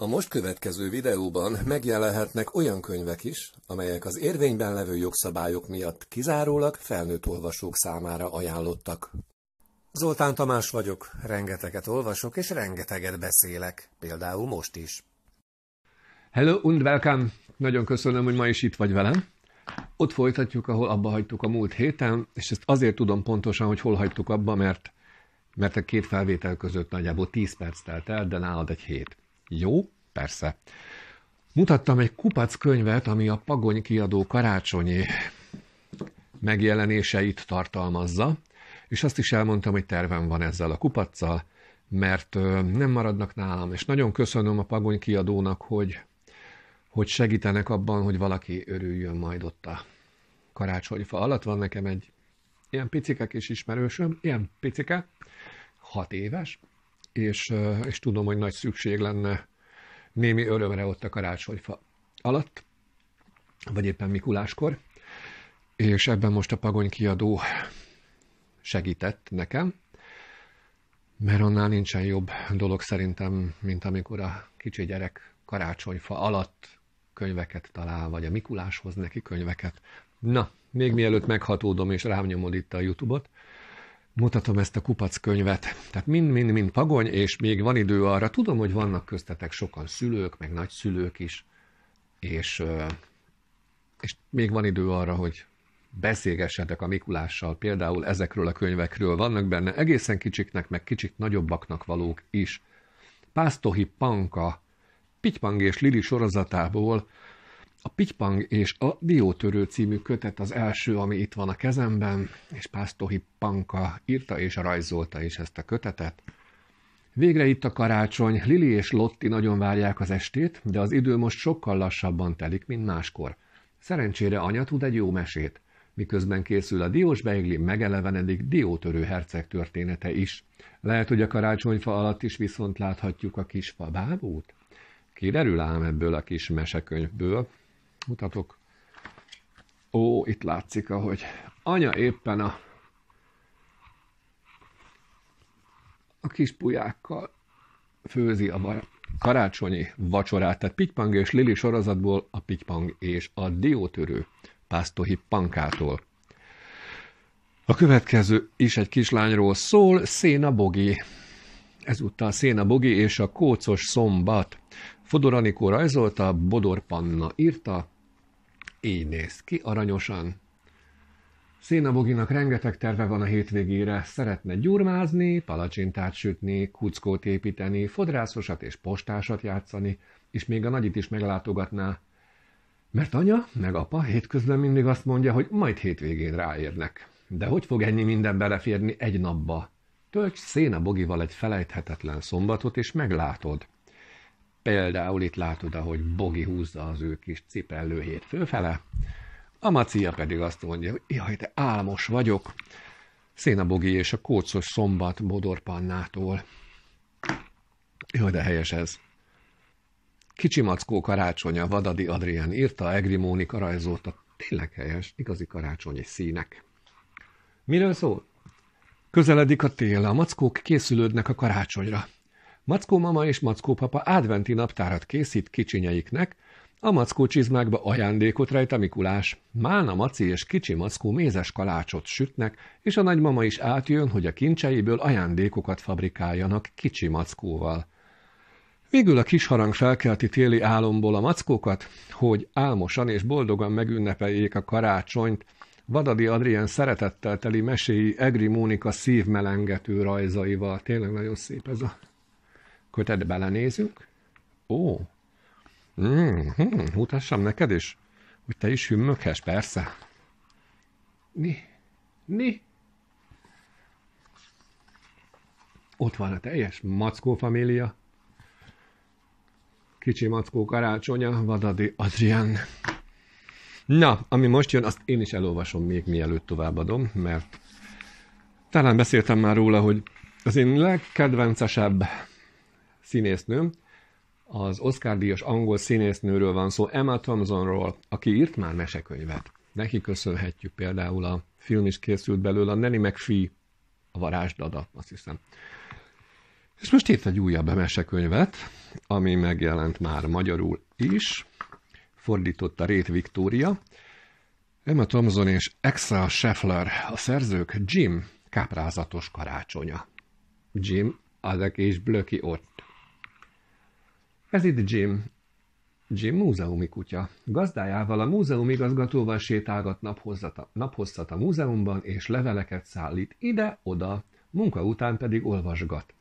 A most következő videóban megjelenhetnek olyan könyvek is, amelyek az érvényben levő jogszabályok miatt kizárólag felnőtt olvasók számára ajánlottak. Zoltán Tamás vagyok, rengeteget olvasok és rengeteget beszélek, például most is. Hello und welcome! Nagyon köszönöm, hogy ma is itt vagy velem. Ott folytatjuk, ahol abba hagytuk a múlt héten, és ezt azért tudom pontosan, hogy hol hagytuk abba, mert a két felvétel között nagyjából 10 perc telt el, de nálad egy hét. Jó? Persze. Mutattam egy kupac könyvet, ami a Pagony kiadó karácsonyi megjelenéseit tartalmazza, és azt is elmondtam, hogy tervem van ezzel a kupaccal, mert nem maradnak nálam, és nagyon köszönöm a Pagony kiadónak, hogy segítenek abban, hogy valaki örüljön majd ott a karácsonyfa alatt. Van nekem egy ilyen picike kis ismerősöm, ilyen picike, 6 éves, és tudom, hogy nagy szükség lenne némi örömre ott a karácsonyfa alatt, vagy éppen Mikuláskor, és ebben most a Pagony kiadó segített nekem, mert annál nincsen jobb dolog szerintem, mint amikor a kicsi gyerek karácsonyfa alatt könyveket talál, vagy a Mikulás hoz neki könyveket. Na, még mielőtt meghatódom és rám nyomod itt a YouTube-ot, mutatom ezt a kupac könyvet. Tehát mind Pagony, és még van idő arra. Tudom, hogy vannak köztetek sokan szülők, meg nagyszülők is, és még van idő arra, hogy beszélgessetek a Mikulással, például ezekről a könyvekről. Vannak benne egészen kicsiknek, meg kicsit nagyobbaknak valók is. Pásztohi Panka, Pitypang és Lili sorozatából a Pitypang és a Diótörő című kötet az első, ami itt van a kezemben, és Pásztohi Panka írta és rajzolta is ezt a kötetet. Végre itt a karácsony, Lili és Lotti nagyon várják az estét, de az idő most sokkal lassabban telik, mint máskor. Szerencsére anya tud egy jó mesét, miközben készül a diós beigli, megelevenedik Diótörő herceg története is. Lehet, hogy a karácsonyfa alatt is viszont láthatjuk a kis fabábút. Kiderül ám ebből a kis mesekönyvből. Mutatok. Ó, itt látszik, ahogy anya éppen a kis pulyákkal főzi a karácsonyi vacsorát. Tehát Pitypang és Lili sorozatból a Pitypang és a Diótörő Pásztohi Pankától. A következő is egy kislányról szól, Széna Bogi. Ezúttal Széna Bogi és a Kócos szombat. Fodor Anikó rajzolta, Bodor Panna írta, így néz ki aranyosan. Széna Boginak rengeteg terve van a hétvégére, szeretne gyurmázni, palacsintát sütni, kuckót építeni, fodrászosat és postásat játszani, és még a nagyit is meglátogatná. Mert anya meg apa hétközben mindig azt mondja, hogy majd hétvégén ráérnek. De hogy fog ennyi minden beleférni egy napba? Tölts Széna Bogival egy felejthetetlen szombatot, és meglátod. Például itt látod, ahogy Bogi húzza az ő kis cipellőjét fölfele, a Macia pedig azt mondja, hogy jaj, de álmos vagyok. Széna Bogi és a Kócos szombat Bodor Pannától. Jaj, de helyes ez. Kicsi Mackó karácsonya, Vadadi Adrián írta, Egri Mónika rajzolta. Tényleg helyes, igazi karácsonyi színek. Miről szól? Közeledik a tél, a mackók készülődnek a karácsonyra. Mackó mama és Mackó papa adventi naptárat készít kicsinyeiknek, a mackó csizmákba ajándékot rejt a Mikulás. Málna Maci és kicsi Mackó mézes kalácsot sütnek, és a nagymama is átjön, hogy a kincseiből ajándékokat fabrikáljanak kicsi Mackóval. Végül a kis harang felkelti téli álomból a mackókat, hogy álmosan és boldogan megünnepeljék a karácsonyt, Vadadi Adrián szeretettel teli meséi Egri Mónika szívmelengető rajzaival. Tényleg nagyon szép ez a kötet, belenézünk. Ó, mutassam neked is, hogy te is hümmöghess, persze. Ott van a teljes Mackó família. Kicsi Mackó karácsonya, Vadadi Adrián. Na, ami most jön, azt én is elolvasom még mielőtt továbbadom, mert talán beszéltem már róla, hogy az én legkedvencesebb színésznőm, az Oscar-díjas angol színésznőről van szó, Emma Thompsonról, aki írt már mesekönyvet. Neki köszönhetjük, például a film is készült belőle, a Nanny McPhee, a varázsdada, azt hiszem. És most írt egy újabb mesekönyvet, ami megjelent már magyarul is, fordította Réth Viktória, Emma Thompson és Axel Scheffler, a szerzők. Jim káprázatos karácsonya. Jim, az a kis blöki ott. Ez itt Jim. Jim múzeumi kutya. Gazdájával, a múzeum igazgatóval sétálgat naphosszat a múzeumban, és leveleket szállít ide-oda, munka után pedig olvasgat.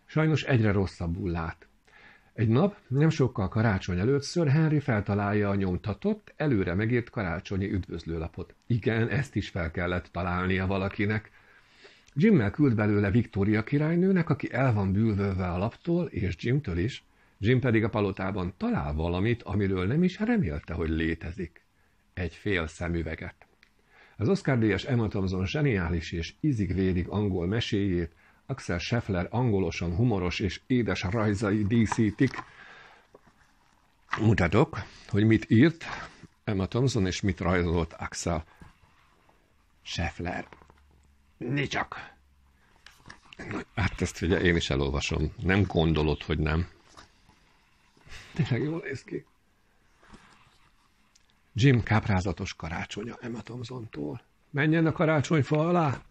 Sajnos egyre rosszabbul lát. Egy nap, nem sokkal karácsony előtt Sir Henry feltalálja a nyomtatott, előre megírt karácsonyi üdvözlőlapot. Igen, ezt is fel kellett találnia valakinek. Jimmel küld belőle Viktória királynőnek, aki el van bűvölve a laptól, és Jimtől is. Jim pedig a palotában talál valamit, amiről nem is remélte, hogy létezik. Egy fél szemüveget. Az Oscar-díjas Emma Thompson zseniális és ízig-vérig angol meséjét Axel Scheffler angolosan humoros és édes rajzai díszítik. Mutatok, hogy mit írt Emma Thompson és mit rajzolt Axel Scheffler. Nicsak! Hát ezt ugye én is elolvasom. Nem gondolod, hogy nem. Tényleg jól néz ki. Jim káprázatos karácsonya Emma Thompsontól. Menjen a karácsonyfa alá!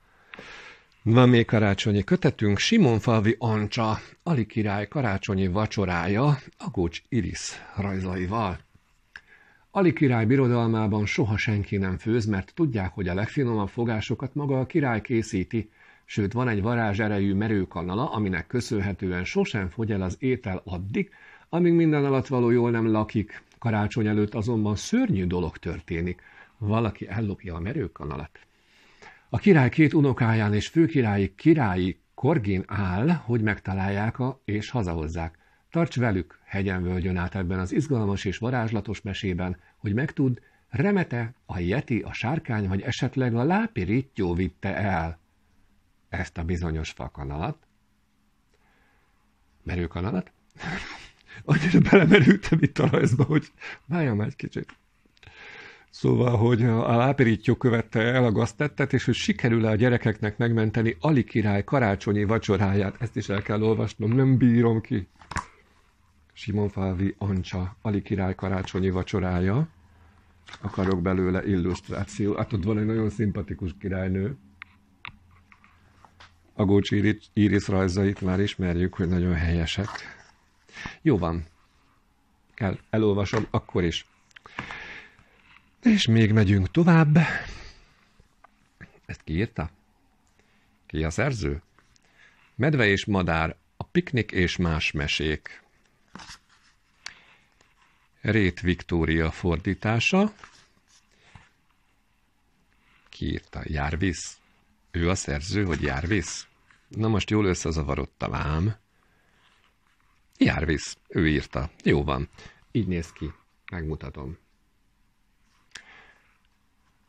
Van még karácsonyi kötetünk, Simonfalvi Ancsa, Ali király karácsonyi vacsorája, Agócs Iris rajzaival. Ali király birodalmában soha senki nem főz, mert tudják, hogy a legfinomabb fogásokat maga a király készíti, sőt van egy varázserejű merőkanala, aminek köszönhetően sosem fogy el az étel addig, amíg minden alattvaló jól nem lakik. Karácsony előtt azonban szörnyű dolog történik. Valaki ellopja a merőkanalat. A király két unokáján és királyi korgén áll, hogy megtalálják és hazahozzák. Tarts velük hegyen-völgyön át ebben az izgalmas és varázslatos mesében, hogy megtudd, remete, a yeti, a sárkány vagy esetleg a lápirittyó vitte el ezt a bizonyos fakanalat. Merőkanalat? Annyira belemerültem itt a rajzba, hogy várjam egy kicsit. Szóval, hogy a lápirittyó követte el a gaztettet, és hogy sikerül-e a gyerekeknek megmenteni Ali király karácsonyi vacsoráját. Ezt is el kell olvasnom, nem bírom ki. Simonfalvi Ancsa, Ali király karácsonyi vacsorája. Akarok belőle illusztráció. Hát ott van egy nagyon szimpatikus királynő. Agócs Iris rajzait már ismerjük, hogy nagyon helyesek. Jó van. Elolvasom akkor is. És még megyünk tovább. Ezt ki írta? Ki a szerző? Medve és madár, a piknik és más mesék. Réth Viktória fordítása. Ki írta? Jarvis. Ő a szerző, hogy Jarvis? Na most jól összezavarodtam ám. Jarvis, ő írta. Jó van. Így néz ki. Megmutatom.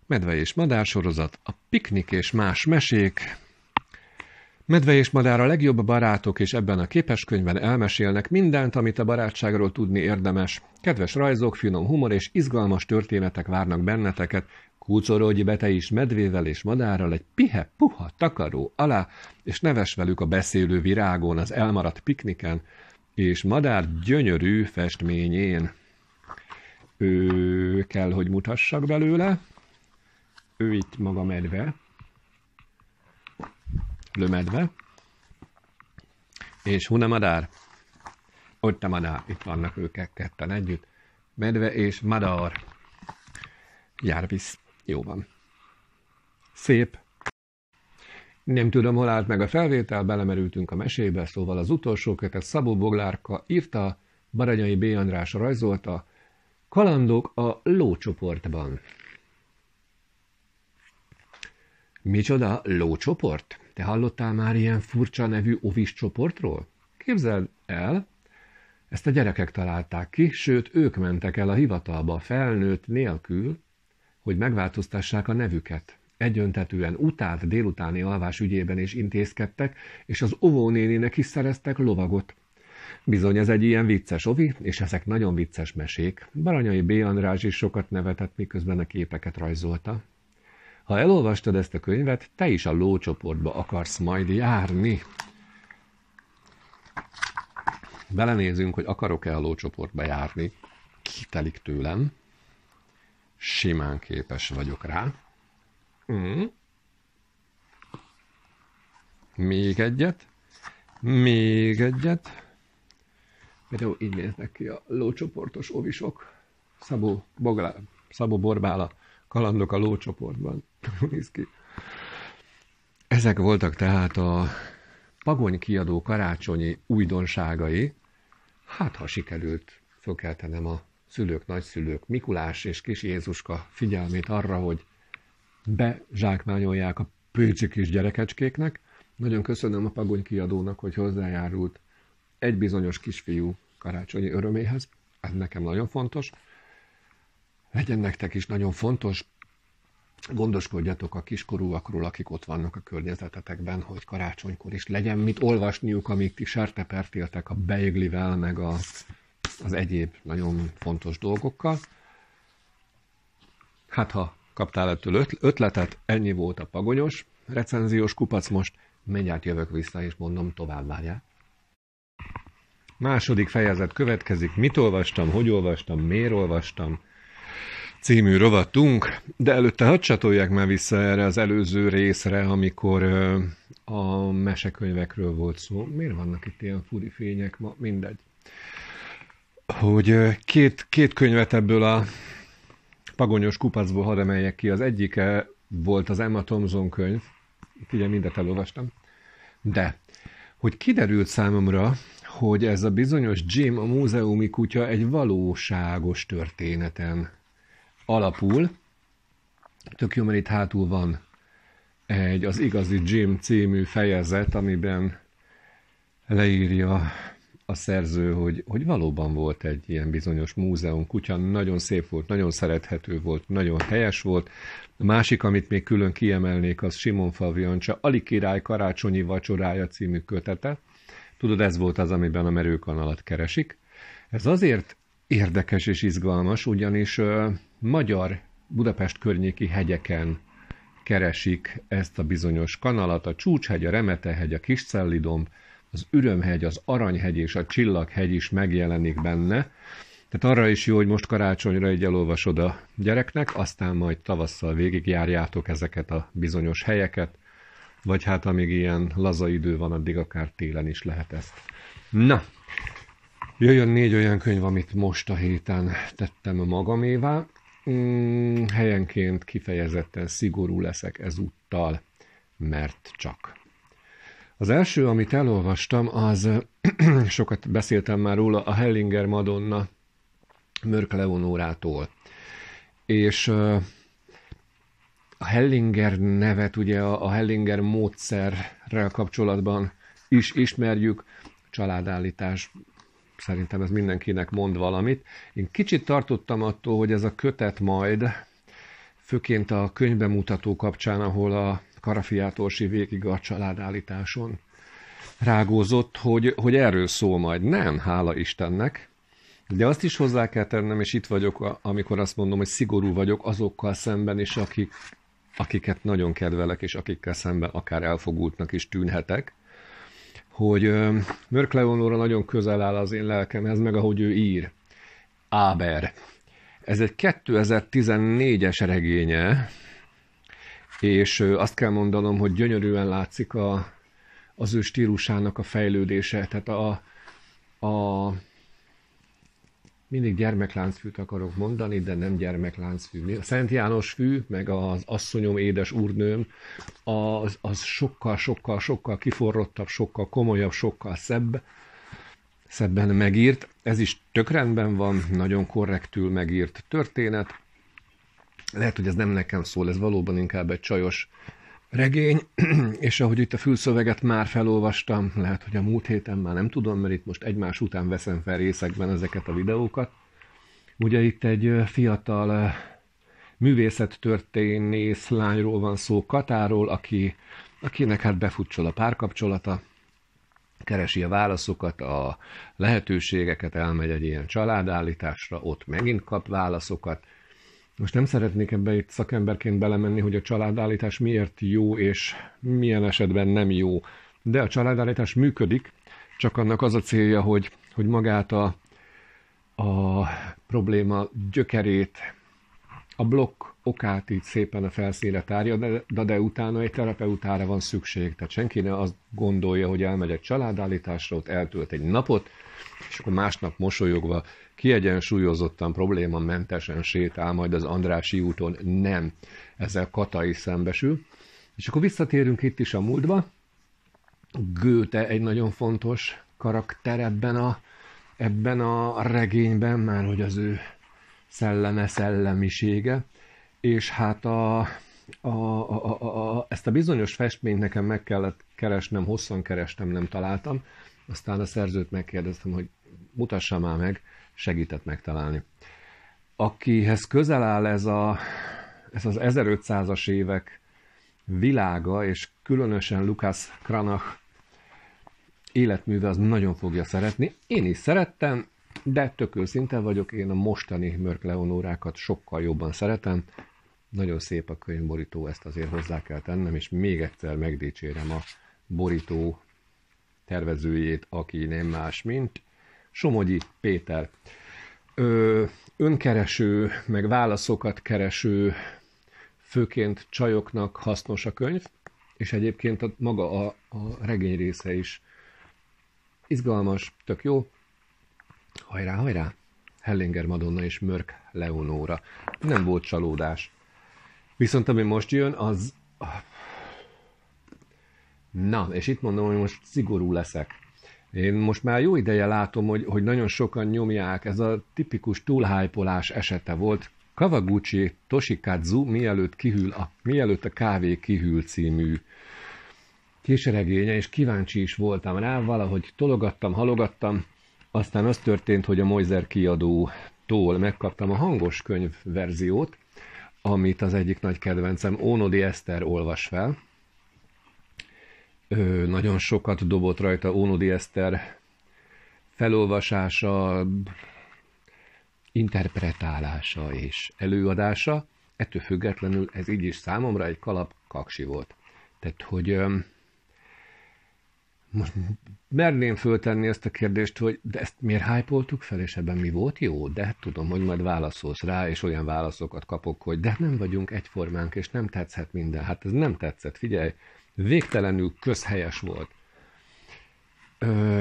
Medve és madár sorozat, a piknik és más mesék. Medve és madár a legjobb barátok, és ebben a képeskönyvben elmesélnek mindent, amit a barátságról tudni érdemes. Kedves rajzok, finom humor és izgalmas történetek várnak benneteket. Kúcorodj be te is medvével és madárral egy pihe-puha takaró alá, és neves velük a beszélő virágon, az elmaradt pikniken, és madár gyönyörű festményén. Ő kell, hogy mutassak belőle. Ő itt maga medve. Lömedve. És huna madár. Ott a madár. Itt vannak ők ketten együtt. Medve és madár. Jarvis. Jó van. Szép. Nem tudom, hol állt meg a felvétel, belemerültünk a mesébe, szóval az utolsó kötet Szabó Boglárka írta, Baranyai B. András rajzolta, Kalandok a lócsoportban. Micsoda lócsoport? Te hallottál már ilyen furcsa nevű ovis csoportról? Képzeld el, ezt a gyerekek találták ki, sőt, ők mentek el a hivatalba felnőtt nélkül, hogy megváltoztassák a nevüket. Egyöntetűen utált délutáni alvás ügyében is intézkedtek, és az óvónéninek is szereztek lovagot. Bizony ez egy ilyen vicces ovi, és ezek nagyon vicces mesék. Baranyai B. András is sokat nevetett, miközben a képeket rajzolta. Ha elolvastad ezt a könyvet, te is a lócsoportba akarsz majd járni. Belenézünk, hogy akarok-e a lócsoportba járni. Kitelik tőlem. Simán képes vagyok rá. Még egyet. Még egyet. Például így néznek ki a lócsoportos ovisok. Szabó Borbála, kalandok a lócsoportban. Néz ki. Ezek voltak tehát a Pagony kiadó karácsonyi újdonságai. Hát, ha sikerült fölkeltenem a szülők, nagyszülők, Mikulás és kis Jézuska figyelmét arra, hogy bezsákmányolják a pécsi kis gyerekecskéknek. Nagyon köszönöm a Pagony kiadónak, hogy hozzájárult egy bizonyos kisfiú karácsonyi öröméhez. Ez nekem nagyon fontos. Legyen nektek is nagyon fontos. Gondoskodjatok a kiskorúakról, akik ott vannak a környezetetekben, hogy karácsonykor is legyen mit olvasniuk, amíg ti sertepert éltek a beiglivel, meg az egyéb nagyon fontos dolgokkal. Hát, ha kaptál ettől ötletet, ennyi volt a pagonyos recenziós kupac most. Mindjárt jövök vissza, és mondom, tovább várjál. Második fejezet következik. Mit olvastam, hogy olvastam, miért olvastam című rovatunk, de előtte hadd csatolják már vissza erre az előző részre, amikor a mesekönyvekről volt szó. Miért vannak itt ilyen furi fények ma? Mindegy. Hogy két könyvet ebből a pagonyos kupacból hadd emeljek ki. Az egyike volt az Emma Thompson könyv, itt ugye mindet elolvastam, de hogy kiderült számomra, hogy ez a bizonyos Jim, a múzeumi kutya egy valóságos történeten alapul. Tök jó, mert itt hátul van az Igazi Jim című fejezet, amiben leírja a szerző, hogy valóban volt egy ilyen bizonyos múzeum kutya, nagyon szép volt, nagyon szerethető volt, nagyon helyes volt. A másik, amit még külön kiemelnék, az Simon Faviancsa Ali király karácsonyi vacsorája című kötete. Tudod, ez volt az, amiben a merőkanalat keresik. Ez azért érdekes és izgalmas, ugyanis magyar Budapest környéki hegyeken keresik ezt a bizonyos kanalat. A Csúcshegy, a Remetehegy, a Kiscellidomb, az Ürömhegy, az Aranyhegy és a Csillaghegy is megjelenik benne. Tehát arra is jó, hogy most karácsonyra így elolvasod a gyereknek, aztán majd tavasszal végigjárjátok ezeket a bizonyos helyeket, vagy hát amíg ilyen laza idő van, addig akár télen is lehet ezt. Na, jöjjön 4 olyan könyv, amit most a héten tettem magamévá. Helyenként kifejezetten szigorú leszek ezúttal, mert csak. Az első, amit elolvastam, az sokat beszéltem már róla, a Hellinger Madonna Mörk Leonórától. És a Hellinger nevet ugye a Hellinger módszerrel kapcsolatban is ismerjük, családállítás, szerintem ez mindenkinek mond valamit. Én kicsit tartottam attól, hogy ez a kötet majd, főként a könyvbemutató kapcsán, ahol a Karafiátorsi végig a családállításon rágózott, hogy erről szól majd. Nem, hála Istennek. De azt is hozzá kell tennem, és itt vagyok, amikor azt mondom, hogy szigorú vagyok azokkal szemben is, akiket nagyon kedvelek, és akikkel szemben akár elfogultnak is tűnhetek, hogy Mörk Leonóra nagyon közel áll az én lelkemhez, meg ahogy ő ír. Áber. Ez egy 2014-es regénye, és azt kell mondanom, hogy gyönyörűen látszik az ő stílusának a fejlődése. Tehát mindig gyermekláncfűt akarok mondani, de nem gyermekláncfű. A Szent János fű, meg az Asszonyom, édes úrnőm, az sokkal kiforrottabb, sokkal komolyabb, sokkal szebben megírt. Ez is tök rendben van, nagyon korrektül megírt történet. Lehet, hogy ez nem nekem szól, ez valóban inkább egy csajos regény, és ahogy itt a fülszöveget már felolvastam, lehet, hogy a múlt héten már nem tudom, mert itt most egymás után veszem fel részekben ezeket a videókat. Ugye itt egy fiatal művészettörténész lányról van szó, Katáról, akinek hát befutcsol a párkapcsolata, keresi a válaszokat, a lehetőségeket, elmegy egy ilyen családállításra, ott megint kap válaszokat. Most nem szeretnék ebbe itt szakemberként belemenni, hogy a családállítás miért jó, és milyen esetben nem jó. De a családállítás működik, csak annak az a célja, hogy magát a probléma gyökerét, a blokk okát így szépen a felszínre tárja, de utána egy terapeutára van szükség. Tehát senki ne azt gondolja, hogy elmegy egy családállításra, ott eltölt egy napot, és akkor másnap mosolyogva, kiegyensúlyozottan, problémamentesen sétál majd az Andrássy úton. Nem. Ezzel Kata is szembesül. És akkor visszatérünk itt is a múltba. Goethe egy nagyon fontos karakter ebben a regényben, már hogy az ő szellemisége, és hát ezt a bizonyos festményt nekem meg kellett keresnem, hosszan kerestem, nem találtam, aztán a szerzőt megkérdeztem, hogy mutassa már meg, segített megtalálni. Akihez közel áll ez az 1500-as évek világa, és különösen Lukács Cranach életműve, az nagyon fogja szeretni. Én is szerettem, de tök őszinte vagyok, én a mostani Mörk Leonórákat sokkal jobban szeretem. Nagyon szép a könyvborító, ezt azért hozzá kell tennem, és még egyszer megdicsérem a borító tervezőjét, aki nem más, mint Somogyi Péter. Önkereső, meg válaszokat kereső, főként csajoknak hasznos a könyv, és egyébként maga a regény része is izgalmas, tök jó. Hajrá, hajrá! Hellinger Madonna és Mörk Leonóra. Nem volt csalódás. Viszont ami most jön, az... Na, és itt mondom, hogy most szigorú leszek. Én most már jó ideje látom, hogy nagyon sokan nyomják, ez a tipikus túlhájpolás esete volt. Kawaguchi Toshikatsu mielőtt a kávé kihűl című késregénye, és kíváncsi is voltam rá, valahogy tologattam, halogattam, aztán az történt, hogy a Moiser kiadótól megkaptam a hangos könyv verziót, amit az egyik nagy kedvencem, Ónodi Eszter olvas fel. Nagyon sokat dobott rajta Ónodi Eszter felolvasása, interpretálása és előadása. Ettől függetlenül ez így is számomra egy kalap kaksi volt. Tehát, hogy most merném föltenni ezt a kérdést, hogy de ezt miért hype-oltuk fel, és ebben mi volt jó? De tudom, hogy majd válaszolsz rá, és olyan válaszokat kapok, hogy de nem vagyunk egyformánk, és nem tetszett minden. Hát ez nem tetszett, figyelj, végtelenül közhelyes volt.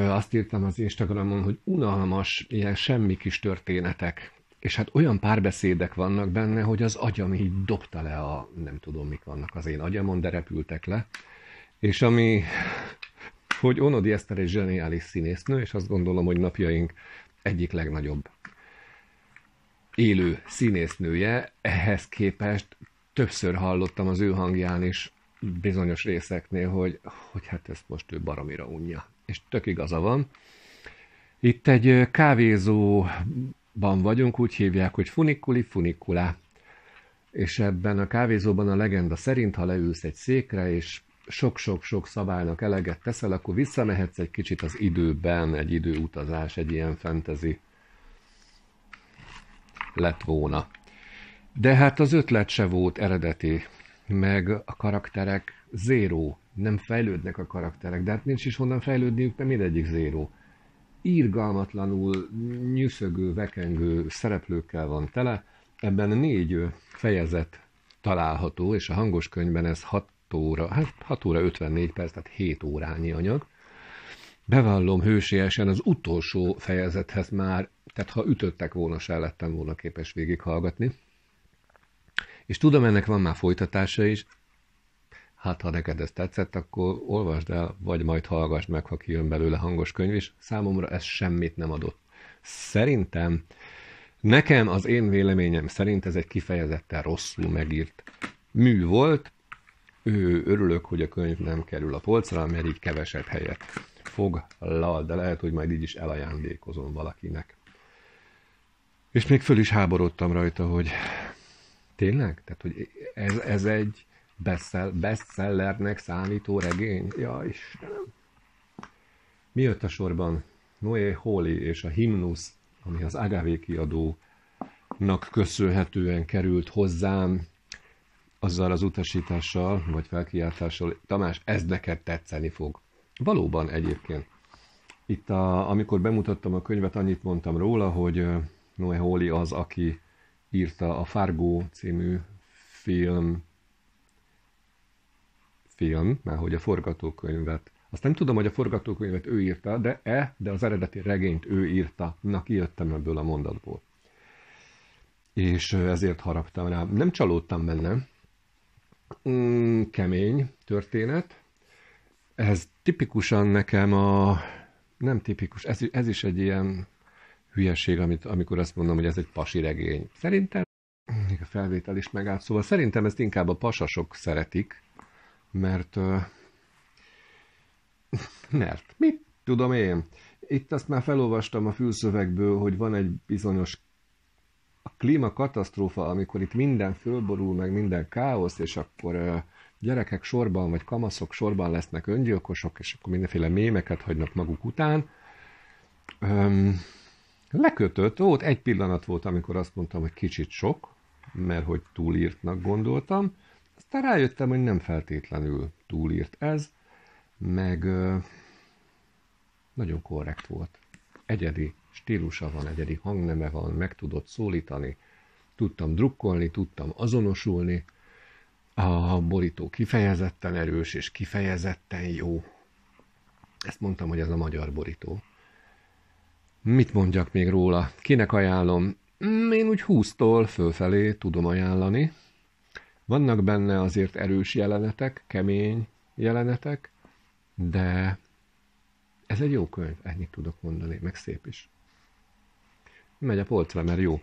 Azt írtam az Instagramon, hogy unalmas, ilyen semmi kis történetek. És hát olyan párbeszédek vannak benne, hogy az agyam így dobta le nem tudom, mik vannak az én agyamon, de repültek le. És hogy Ónodi Eszter egy zseniális színésznő, és azt gondolom, hogy napjaink egyik legnagyobb élő színésznője. Ehhez képest többször hallottam az ő hangján is bizonyos részeknél, hogy hát ezt most ő baromira unja. És tök igaza van. Itt egy kávézóban vagyunk, úgy hívják, hogy Funiculi Funiculá. És ebben a kávézóban a legenda szerint, ha leülsz egy székre, és sok-sok-sok szabálynak eleget teszel, akkor visszamehetsz egy kicsit az időben, egy időutazás, egy ilyen fantasy lett volna. De hát az ötlet se volt eredeti, meg a karakterek zéró, nem fejlődnek a karakterek, de hát nincs is honnan fejlődniük, mert mindegyik zéró. Irgalmatlanul nyűszögő, vekengő szereplőkkel van tele, ebben 4 fejezet található, és a hangos könyvben ez 6 óra 54 perc, tehát 7 órányi anyag. Bevallom hősiesen, az utolsó fejezethez már, tehát ha ütöttek volna, se lettem volna képes végighallgatni. És tudom, ennek van már folytatása is. Hát, ha neked ez tetszett, akkor olvasd el, vagy majd hallgass meg, ha kijön belőle hangos könyv is. Számomra ez semmit nem adott. Szerintem, nekem az én véleményem szerint ez egy kifejezetten rosszul megírt mű volt. Örülök, hogy a könyv nem kerül a polcra, mert így kevesebb helyet foglal, de lehet, hogy majd így is elajándékozom valakinek. És még föl is háborodtam rajta, hogy tényleg? Tehát, hogy ez egy bestsellernek számító regény? Ja, Istenem. Mi jött a sorban? Noé Hawley és a Himnusz, ami az Agave kiadónak köszönhetően került hozzám, azzal az utasítással, vagy felkiáltással, Tamás, ez neked tetszeni fog. Valóban egyébként. Itt, amikor bemutattam a könyvet, annyit mondtam róla, hogy Noah Hawley az, aki írta a Fargo című film, mert hogy a forgatókönyvet. Azt nem tudom, hogy a forgatókönyvet ő írta, de az eredeti regényt ő írta. Na, kijöttem ebből a mondatból. És ezért haraptam rá. Nem csalódtam benne. Kemény történet. Ez tipikusan nekem nem tipikus, ez is egy ilyen hülyeség, amikor azt mondom, hogy ez egy pasi regény. Szerintem, még a felvétel is megállt, szóval szerintem ezt inkább a pasasok szeretik, mert mit tudom én. Itt azt már felolvastam a fülszövegből, hogy van egy bizonyos a klímakatasztrófa, amikor itt minden fölborul, meg minden káosz, és akkor gyerekek sorban, vagy kamaszok sorban lesznek öngyilkosok, és akkor mindenféle mémeket hagynak maguk után. Lekötött, egy pillanat volt, amikor azt mondtam, hogy kicsit sok, mert hogy túlírtnak gondoltam. Aztán rájöttem, hogy nem feltétlenül túlírt ez, meg nagyon korrekt volt. Egyedi stílusa van, egyedi hangneme van, meg tudott szólítani, tudtam drukkolni, tudtam azonosulni. A borító kifejezetten erős és kifejezetten jó. Ezt mondtam, hogy ez a magyar borító. Mit mondjak még róla? Kinek ajánlom? Én úgy 20-tól fölfelé tudom ajánlani. Vannak benne azért erős jelenetek, kemény jelenetek, de ez egy jó könyv, ennyit tudok mondani, meg szép is. Megy a polcra, mert jó.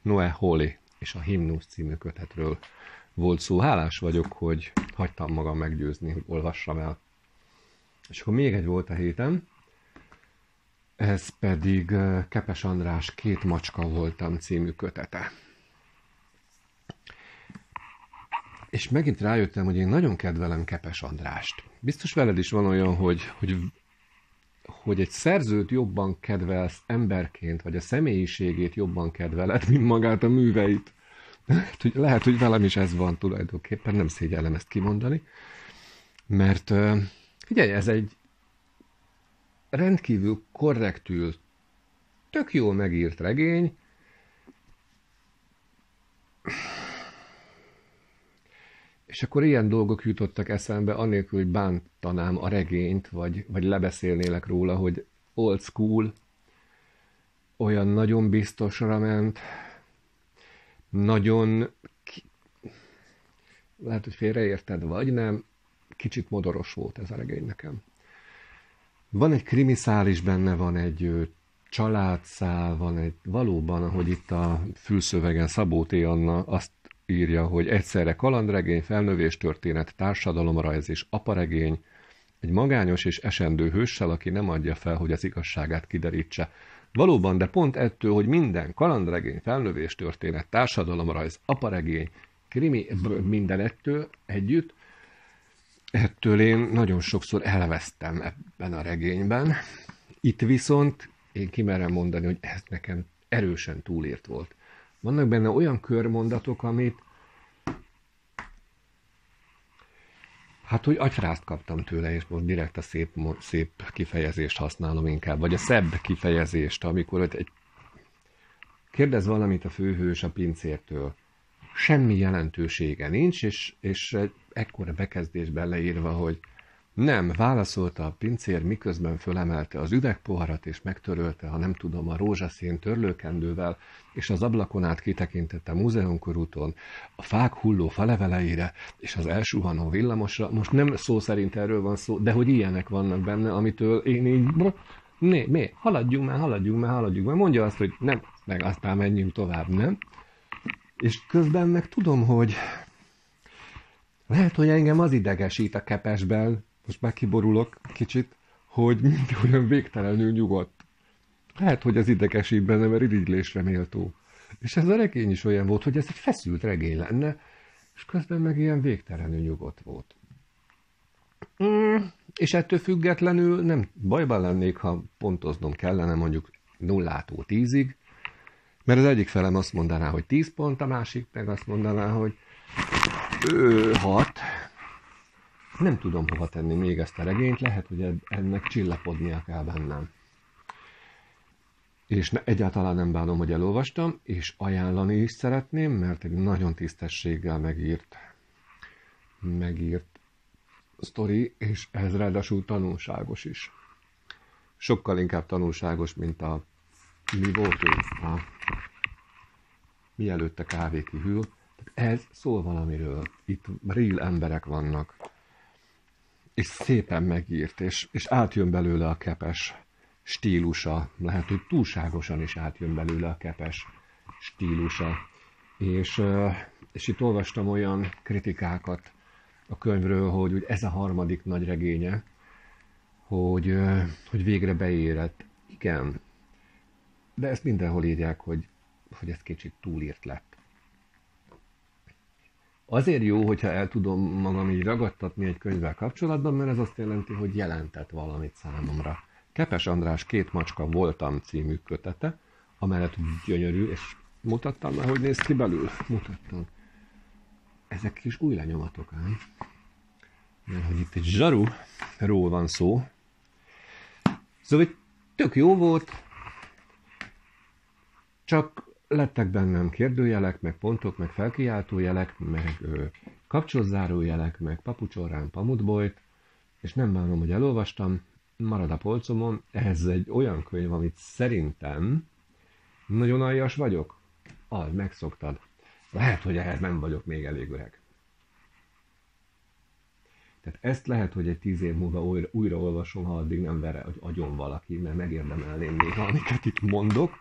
Noah Hawley és a Himnusz című kötetről volt szó. Hálás vagyok, hogy hagytam magam meggyőzni, hogy olvassam el. És akkor még egy volt a héten, ez pedig Kepes András Két macska voltam című kötete. És megint rájöttem, hogy én nagyon kedvelem Kepes Andrást. Biztos veled is van olyan, hogy egy szerzőt jobban kedvelsz emberként, vagy a személyiségét jobban kedveled, mint magát a műveit. Lehet, hogy velem is ez van tulajdonképpen, nem szégyellem ezt kimondani. Mert figyelj, ez egy rendkívül korrektül, tök jól megírt regény, és akkor ilyen dolgok jutottak eszembe, annélkül, hogy bántanám a regényt, vagy lebeszélnélek róla, hogy old school, olyan nagyon biztosra ment, nagyon, lehet, hogy félreérted, vagy nem, kicsit modoros volt ez a regény nekem. Van egy krimiszál is benne, van egy családszál, van egy valóban, ahogy itt a fülszövegen Szabó T. Anna azt írja, hogy egyszerre kalandregény, felnövéstörténet, társadalomrajz és aparegény, egy magányos és esendő hőssel, aki nem adja fel, hogy az igazságát kiderítse. Valóban, de pont ettől, hogy minden kalandregény, felnövéstörténet, társadalomrajz, aparegény, krimi, minden ettől együtt, ettől én nagyon sokszor elvesztem ebben a regényben. Itt viszont én kimerem mondani, hogy ez nekem erősen túlírt volt. Vannak benne olyan körmondatok, amit hogy agyfrázt kaptam tőle, és most direkt a szép kifejezést használom inkább, vagy a szebb kifejezést, amikor kérdez valamit a főhős a pincértől. Semmi jelentősége nincs, és ekkora bekezdésben leírva, hogy nem, válaszolta a pincér, miközben fölemelte az üvegpoharat, és megtörölte, ha nem tudom, a rózsaszín törlőkendővel, és az ablakon át kitekintett a múzeumkörúton, a fák hulló faleveleire, és az elsuhanó villamosra. Most nem szó szerint erről van szó, de hogy ilyenek vannak benne, amitől én így, haladjunk már, mondja azt, hogy nem, meg aztán menjünk tovább, nem? És közben meg tudom, hogy lehet, hogy engem az idegesít a Kepesben, most már kiborulok kicsit, hogy olyan végtelenül nyugodt. Lehet, hogy az idegesít benne, mert irigylésre méltó. És ez a regény is olyan volt, hogy ez egy feszült regény lenne, és közben meg ilyen végtelenül nyugodt volt. És ettől függetlenül nem bajban lennék, ha pontoznom kellene mondjuk 0-tól 10-ig, mert az egyik felem azt mondaná, hogy 10 pont, a másik meg azt mondaná, hogy 6. Nem tudom hova tenni még ezt a regényt, lehet, hogy ennek csillapodnia kell bennem. És egyáltalán nem bánom, hogy elolvastam, és ajánlani is szeretném, mert egy nagyon tisztességgel megírt sztori, és ez ráadásul tanulságos is. Sokkal inkább tanulságos, mint mi volt ő? Mielőtt a kávé kihűl. Ez szól valamiről. Itt real emberek vannak. És szépen megírt, és átjön belőle a kepes stílusa. Lehet, hogy túlságosan is átjön belőle a kepes stílusa. És itt olvastam olyan kritikákat a könyvről, hogy ez a harmadik nagy regénye, hogy végre beérett. Igen. De ezt mindenhol írják, hogy ez kicsit túlírt lett. Azért jó, hogyha el tudom magam így ragadtatni egy könyvvel kapcsolatban, mert ez azt jelenti, hogy jelentett valamit számomra. Kepes András Két macska voltam című kötete, amellett gyönyörű, és mutattam már, hogy néz ki belül. Mutattam. Ezek kis új lenyomatok, ám. Mert hogy itt egy zsaruról van szó. Szóval tök jó volt, csak lettek bennem kérdőjelek, meg pontok, meg felkiáltójelek, meg kapcsolzárójelek, meg papucsorrán pamutbolyt, és nem bánom, hogy elolvastam, marad a polcomon. Ez egy olyan könyv, amit szerintem nagyon aljas vagyok. Megszoktad. Lehet, hogy ehhez nem vagyok még elég öreg. Tehát ezt lehet, hogy egy 10 év múlva újra olvasom, ha addig nem vere, hogy agyon valaki, mert megérdemelném még, amiket itt mondok.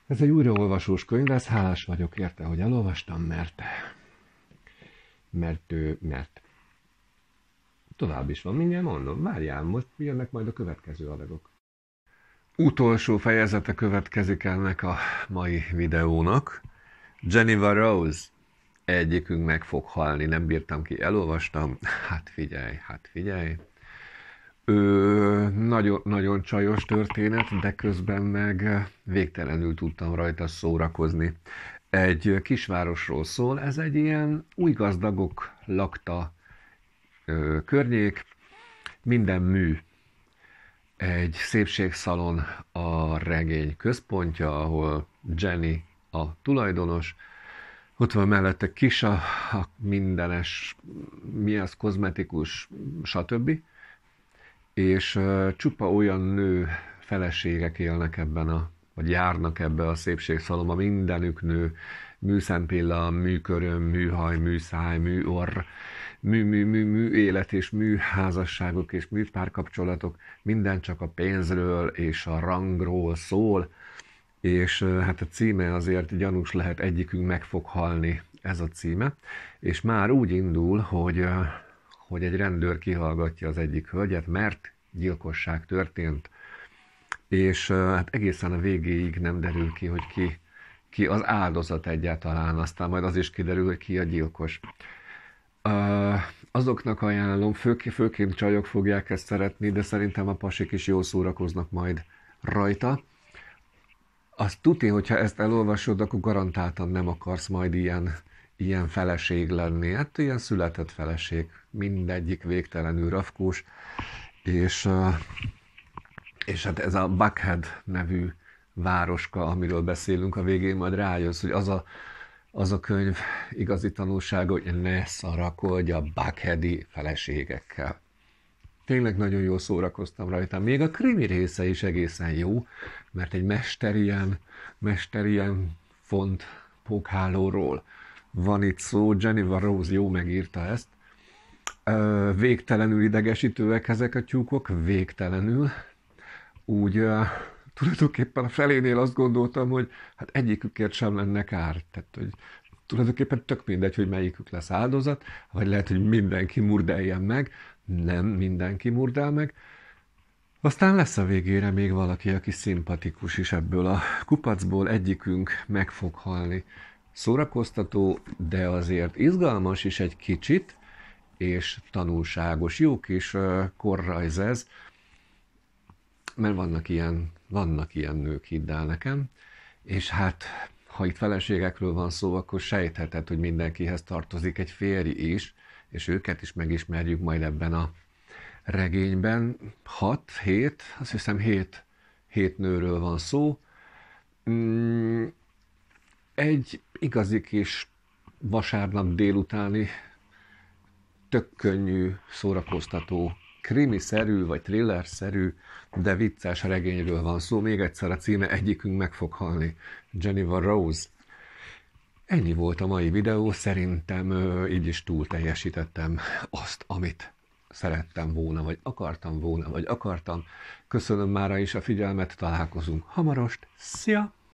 Ez egy újraolvasós könyv, ezt hálás vagyok érte, hogy elolvastam, mert tovább is van, mindjárt mondom. Várjál, most jönnek majd a következő adagok. Utolsó fejezete következik ennek a mai videónak. Jennifer Rose. Egyikünk meg fog halni, nem bírtam ki, elolvastam. Hát figyelj. Nagyon, nagyon csajos történet, de közben meg végtelenül tudtam rajta szórakozni. Egy kisvárosról szól, ez egy ilyen új gazdagok lakta környék, minden mű. Egy szépségszalon a regény központja, ahol Jenny a tulajdonos, ott van mellette kis a mindenes, mi az, kozmetikus, stb. És csupa olyan nő feleségek élnek vagy járnak ebbe a szépségszalomba, mindenük nő, műszempilla, műköröm, műhaj, műszáj, műorr, mű élet és műházasságok és műpárkapcsolatok, minden csak a pénzről és a rangról szól, és hát a címe azért gyanús lehet, egyikünk meg fog halni, ez a címe, és már úgy indul, hogy egy rendőr kihallgatja az egyik hölgyet, mert gyilkosság történt, és hát egészen a végéig nem derül ki, hogy ki az áldozat egyáltalán, aztán majd az is kiderül, hogy ki a gyilkos. Azoknak ajánlom, főként csajok fogják ezt szeretni, de szerintem a pasik is jól szórakoznak majd rajta. Azt tudni, hogyha ezt elolvasod, akkor garantáltan nem akarsz majd ilyen feleség lenni. Hát ilyen született feleség, mindegyik végtelenül rafkós, és hát ez a Buckhead nevű városka, amiről beszélünk, a végén majd rájössz, hogy az a könyv igazi tanulsága, hogy ne szarakodj a Buckheadi feleségekkel. Tényleg nagyon jól szórakoztam rajta. Még a krimi része is egészen jó, mert egy mesterien font pókhálóról van itt szó. Jennifer Rose jó megírta ezt. Végtelenül idegesítőek ezek a tyúkok, végtelenül. Úgy tulajdonképpen a felénél azt gondoltam, hogy hát egyikükért sem lenne kár. Tehát, hogy tulajdonképpen tök mindegy, hogy melyikük lesz áldozat, vagy lehet, hogy mindenki murdeljen meg. Nem mindenki murdál meg. Aztán lesz a végére még valaki, aki szimpatikus is ebből a kupacból, egyikünk meg fog halni. Szórakoztató, de azért izgalmas is egy kicsit, és tanulságos. Jó kis korrajz ez, mert vannak ilyen nők, hidd el nekem, és hát, ha itt feleségekről van szó, akkor sejtheted, hogy mindenkihez tartozik egy férj is, és őket is megismerjük majd ebben a regényben. 7, azt hiszem 7 nőről van szó. Egy igazi kis vasárnap délutáni, tök könnyű, szórakoztató, krimiszerű vagy thrillerszerű, de vicces regényről van szó. Még egyszer a címe Egyikünk meg fog halni. Jennifer Rose. Ennyi volt a mai videó, szerintem így is túl teljesítettem azt, amit szerettem volna, vagy akartam volna, vagy akartam. Köszönöm mára is a figyelmet, találkozunk hamarost. Szia!